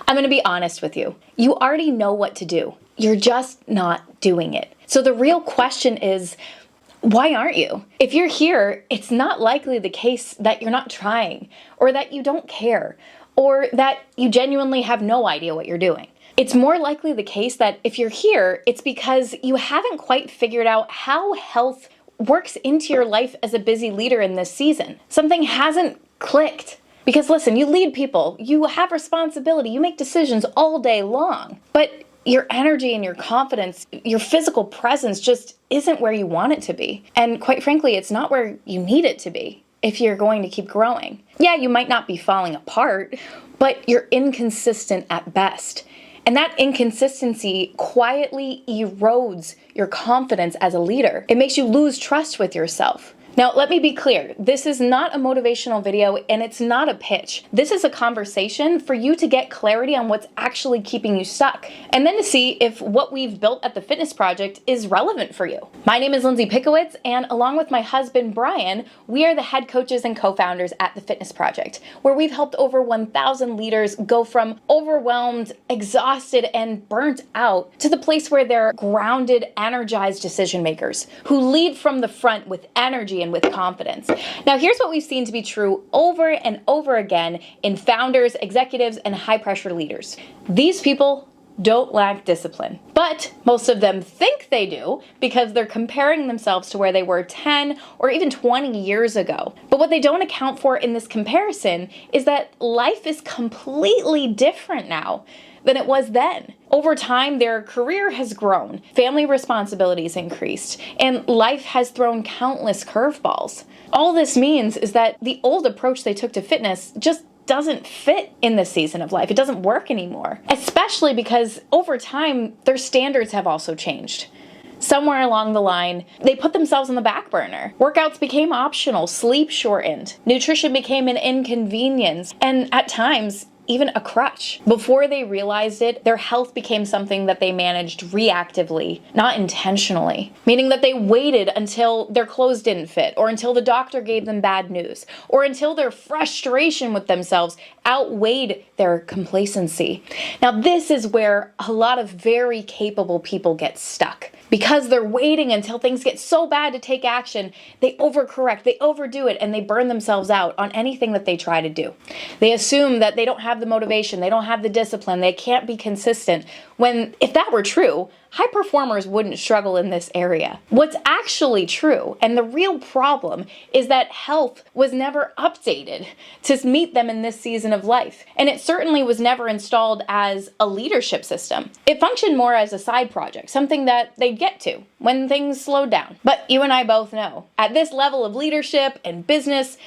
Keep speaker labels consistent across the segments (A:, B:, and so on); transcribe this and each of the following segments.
A: I'm going to be honest with you. You already know what to do. You're just not doing it. So the real question is, why aren't you? If you're here, it's not likely the case that you're not trying, or that you don't care, or that you genuinely have no idea what you're doing. It's more likely the case that if you're here, it's because you haven't quite figured out how health works into your life as a busy leader in this season. Something hasn't clicked. Because listen, you lead people, you have responsibility, you make decisions all day long, but your energy and your confidence, your physical presence just isn't where you want it to be. And quite frankly, it's not where you need it to be if you're going to keep growing. Yeah, you might not be falling apart, but you're inconsistent at best. And that inconsistency quietly erodes your confidence as a leader. It makes you lose trust with yourself. Now, let me be clear. This is not a motivational video and it's not a pitch. This is a conversation for you to get clarity on what's actually keeping you stuck, and then to see if what we've built at the Fitness Project is relevant for you. My name is Lindsay Pickowitz, and along with my husband, Brian, we are the head coaches and co-founders at the Fitness Project, where we've helped over 1,000 leaders go from overwhelmed, exhausted, and burnt out to the place where they're grounded, energized decision makers who lead from the front with energy and with confidence. Now, here's what we've seen to be true over and over again in founders, executives, and high-pressure leaders. These people don't lack discipline, but most of them think they do because they're comparing themselves to where they were 10 or even 20 years ago. But what they don't account for in this comparison is that life is completely different now than it was then. Over time, their career has grown, family responsibilities increased, and life has thrown countless curveballs. All this means is that the old approach they took to fitness just doesn't fit in this season of life. It doesn't work anymore, especially because over time, their standards have also changed. Somewhere along the line, they put themselves on the back burner. Workouts became optional, sleep shortened, nutrition became an inconvenience, and at times, even a crutch. Before they realized it, their health became something that they managed reactively, not intentionally. Meaning that they waited until their clothes didn't fit, or until the doctor gave them bad news, or until their frustration with themselves outweighed their complacency. Now, this is where a lot of very capable people get stuck. Because they're waiting until things get so bad to take action, they overcorrect, they overdo it, and they burn themselves out on anything that they try to do. They assume that they don't have the motivation, they don't have the discipline, they can't be consistent, when if that were true, high performers wouldn't struggle in this area. What's actually true, and the real problem, is that health was never updated to meet them in this season of life. And it certainly was never installed as a leadership system. It functioned more as a side project, something that they'd get to when things slowed down. But you and I both know, at this level of leadership and business,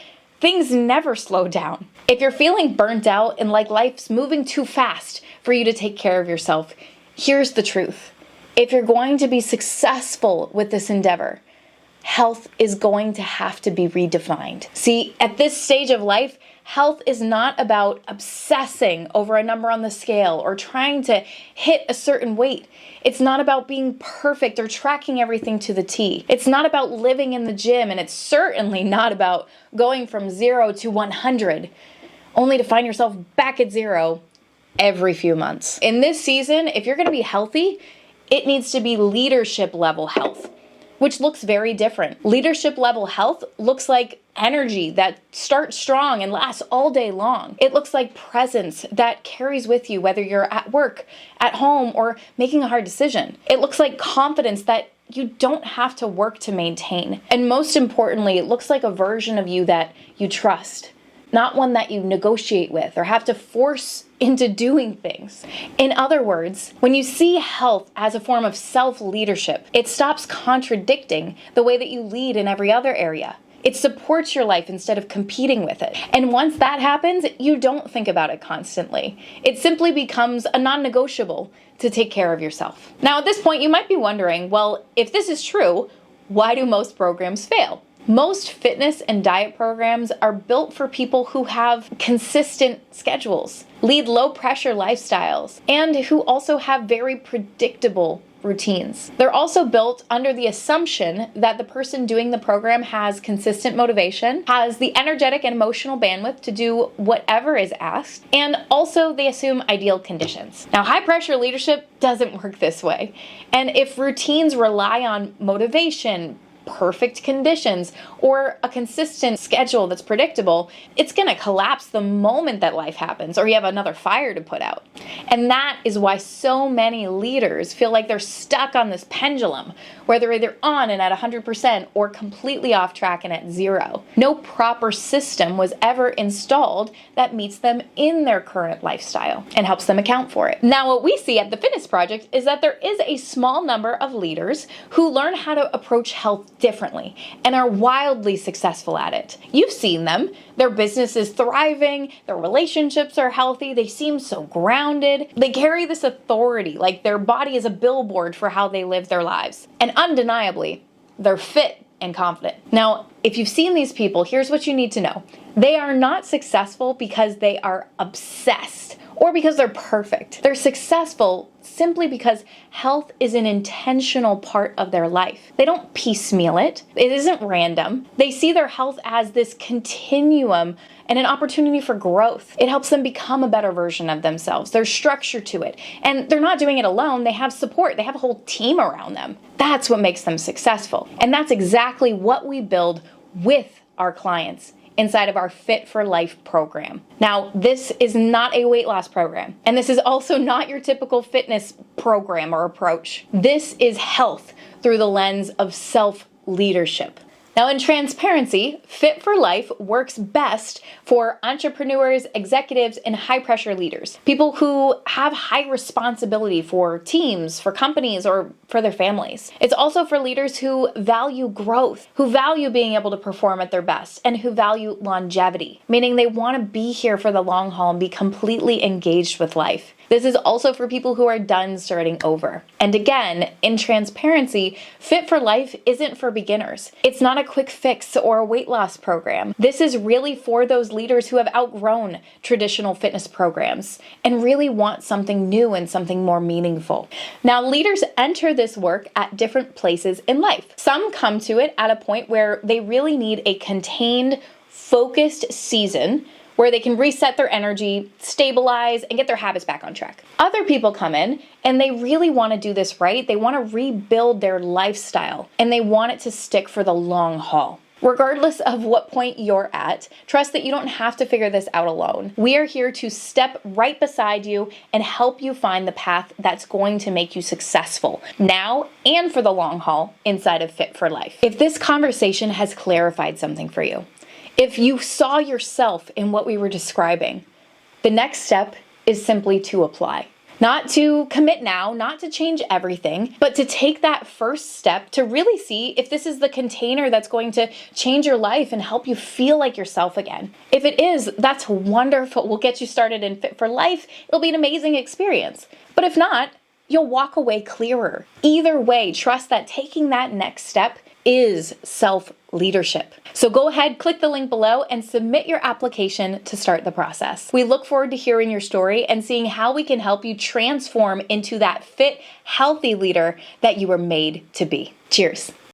A: things never slow down. If you're feeling burnt out and like life's moving too fast for you to take care of yourself, here's the truth. If you're going to be successful with this endeavor, health is going to have to be redefined. See, at this stage of life, health is not about obsessing over a number on the scale or trying to hit a certain weight. It's not about being perfect or tracking everything to the T. It's not about living in the gym, and it's certainly not about going from 0 to 100, only to find yourself back at 0 every few months. In this season, if you're going to be healthy, it needs to be leadership level health, which looks very different. Leadership level health looks like energy that starts strong and lasts all day long. It looks like presence that carries with you, whether you're at work, at home, or making a hard decision. It looks like confidence that you don't have to work to maintain. And most importantly, it looks like a version of you that you trust, not one that you negotiate with or have to force into doing things. In other words, when you see health as a form of self-leadership, it stops contradicting the way that you lead in every other area. It supports your life instead of competing with it. And once that happens, you don't think about it constantly. It simply becomes a non-negotiable to take care of yourself. Now, at this point, you might be wondering, well, if this is true, why do most programs fail? Most fitness and diet programs are built for people who have consistent schedules, lead low-pressure lifestyles, and who also have very predictable routines. They're also built under the assumption that the person doing the program has consistent motivation, has the energetic and emotional bandwidth to do whatever is asked, and also they assume ideal conditions. Now, high pressure leadership doesn't work this way. And if routines rely on motivation, perfect conditions, or a consistent schedule that's predictable, it's going to collapse the moment that life happens or you have another fire to put out. And that is why so many leaders feel like they're stuck on this pendulum where they're either on and at 100% or completely off track and at zero. No proper system was ever installed that meets them in their current lifestyle and helps them account for it. Now, what we see at the Fitness Project is that there is a small number of leaders who learn how to approach health differently and are wildly successful at it. You've seen them. Their business is thriving, their relationships are healthy, they seem so grounded. They carry this authority, like their body is a billboard for how they live their lives. And undeniably, they're fit and confident. Now, if you've seen these people, here's what you need to know. They are not successful because they are obsessed or because they're perfect. They're successful simply because health is an intentional part of their life. They don't piecemeal it. It isn't random. They see their health as this continuum and an opportunity for growth. It helps them become a better version of themselves. There's structure to it. And they're not doing it alone. They have support. They have a whole team around them. That's what makes them successful. And that's exactly what we build with our clients inside of our Fit for Life program. Now, this is not a weight loss program, and this is also not your typical fitness program or approach. This is health through the lens of self-leadership. Now, in transparency, Fit for Life works best for entrepreneurs, executives, and high-pressure leaders, people who have high responsibility for teams, for companies, or for their families. It's also for leaders who value growth, who value being able to perform at their best, and who value longevity, meaning they want to be here for the long haul and be completely engaged with life. This is also for people who are done starting over. And again, in transparency, Fit for Life isn't for beginners. It's not a quick fix or a weight loss program. This is really for those leaders who have outgrown traditional fitness programs and really want something new and something more meaningful. Now, leaders enter this work at different places in life. Some come to it at a point where they really need a contained, focused season where they can reset their energy, stabilize, and get their habits back on track. Other people come in and they really want to do this right. They want to rebuild their lifestyle and they want it to stick for the long haul. Regardless of what point you're at, trust that you don't have to figure this out alone. We are here to step right beside you and help you find the path that's going to make you successful now and for the long haul inside of Fit for Life. If this conversation has clarified something for you, if you saw yourself in what we were describing, the next step is simply to apply. Not to commit now, not to change everything, but to take that first step to really see if this is the container that's going to change your life and help you feel like yourself again. If it is, that's wonderful. We'll get you started in Fit for Life. It'll be an amazing experience. But if not, you'll walk away clearer. Either way, trust that taking that next step is self-leadership. So go ahead, click the link below and submit your application to start the process. We look forward to hearing your story and seeing how we can help you transform into that fit, healthy leader that you were made to be. Cheers.